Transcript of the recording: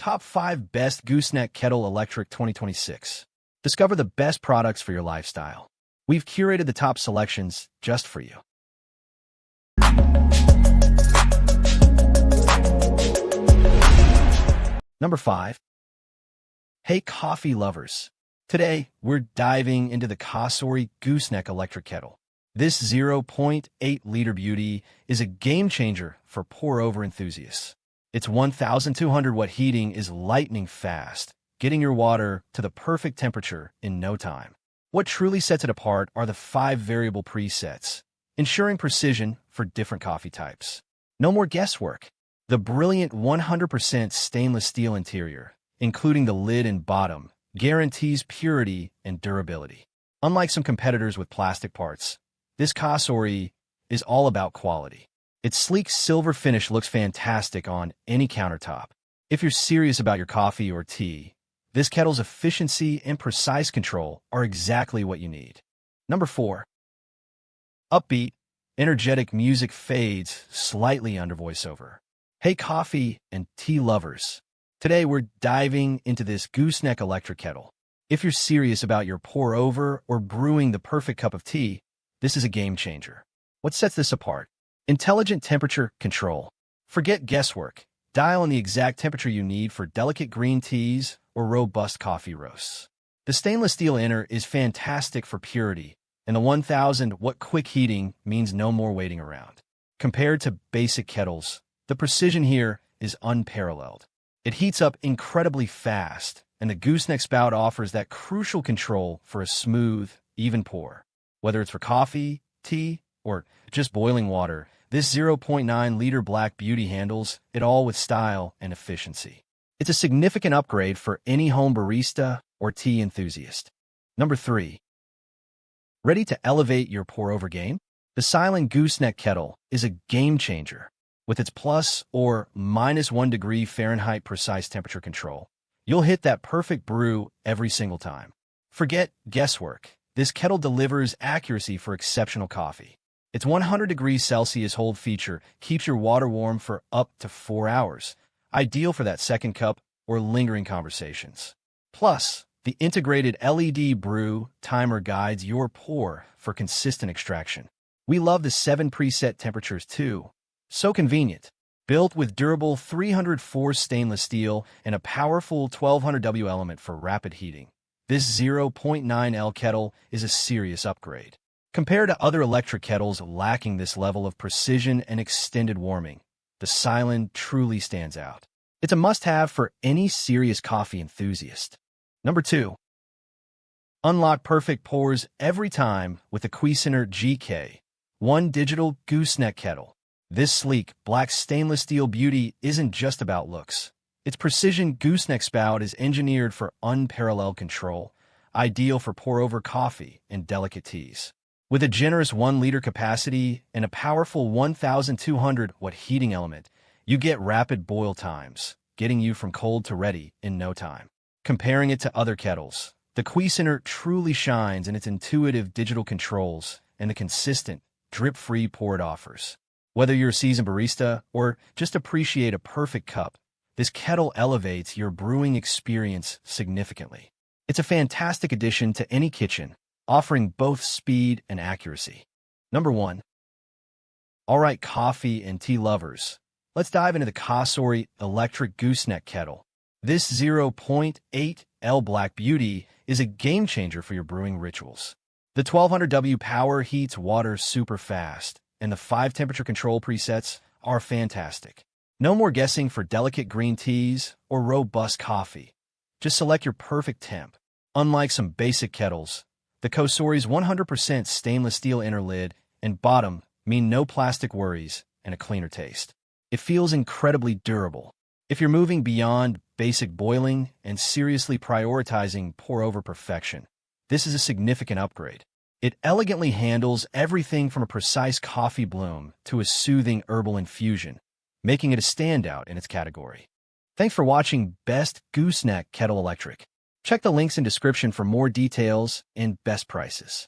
Top 5 Best Gooseneck Kettle Electric 2026. Discover the best products for your lifestyle. We've curated the top selections just for you. Number 5. Hey coffee lovers. Today, we're diving into the Cosori Gooseneck Electric Kettle. This 0.8-liter beauty is a game-changer for pour-over enthusiasts. Its 1,200-watt heating is lightning fast, getting your water to the perfect temperature in no time. What truly sets it apart are the 5 variable presets, ensuring precision for different coffee types. No more guesswork. The brilliant 100% stainless steel interior, including the lid and bottom, guarantees purity and durability. Unlike some competitors with plastic parts, this Cosori is all about quality. Its sleek silver finish looks fantastic on any countertop. If you're serious about your coffee or tea, this kettle's efficiency and precise control are exactly what you need. Number 4. Upbeat, energetic music fades slightly under voiceover. Hey coffee and tea lovers. Today we're diving into this Gooseneck Electric Kettle. If you're serious about your pour-over or brewing the perfect cup of tea, this is a game changer. What sets this apart? Intelligent temperature control. Forget guesswork. Dial in the exact temperature you need for delicate green teas or robust coffee roasts. The stainless steel inner is fantastic for purity, and the 1,000-watt quick heating means no more waiting around. Compared to basic kettles, the precision here is unparalleled. It heats up incredibly fast, and the Gooseneck spout offers that crucial control for a smooth, even pour. Whether it's for coffee, tea, or just boiling water, this 0.9-liter black beauty handles it all with style and efficiency. It's a significant upgrade for any home barista or tea enthusiast. Number 3. Ready to elevate your pour-over game? The Silonn Gooseneck Kettle is a game-changer. With its plus or minus 1 degree Fahrenheit precise temperature control, you'll hit that perfect brew every single time. Forget guesswork. This kettle delivers accuracy for exceptional coffee. Its 100 degrees Celsius hold feature keeps your water warm for up to 4 hours, ideal for that second cup or lingering conversations. Plus, the integrated LED brew timer guides your pour for consistent extraction. We love the 7 preset temperatures too. So convenient. Built with durable 304 stainless steel and a powerful 1200W element for rapid heating, this 0.9L kettle is a serious upgrade. Compared to other electric kettles lacking this level of precision and extended warming, the Silonn truly stands out. It's a must-have for any serious coffee enthusiast. Number 2. Unlock perfect pours every time with the Cuisinart GK1 Digital Gooseneck Kettle. This sleek, black stainless steel beauty isn't just about looks. Its precision gooseneck spout is engineered for unparalleled control, ideal for pour-over coffee and delicate teas. With a generous 1-liter capacity and a powerful 1,200-watt heating element, you get rapid boil times, getting you from cold to ready in no time. Comparing it to other kettles, the Cuisinart truly shines in its intuitive digital controls and the consistent, drip-free pour it offers. Whether you're a seasoned barista or just appreciate a perfect cup, this kettle elevates your brewing experience significantly. It's a fantastic addition to any kitchen, offering both speed and accuracy. Number 1. All right, coffee and tea lovers, let's dive into the Cosori Electric Gooseneck Kettle. This 0.8L Black Beauty is a game-changer for your brewing rituals. The 1200W power heats water super fast, and the 5 temperature control presets are fantastic. No more guessing for delicate green teas or robust coffee. Just select your perfect temp. Unlike some basic kettles, the Cosori's 100% stainless steel inner lid and bottom mean no plastic worries and a cleaner taste. It feels incredibly durable. If you're moving beyond basic boiling and seriously prioritizing pour-over perfection, this is a significant upgrade. It elegantly handles everything from a precise coffee bloom to a soothing herbal infusion, making it a standout in its category. Thanks for watching Best Gooseneck Kettle Electric. Check the links in description for more details and best prices.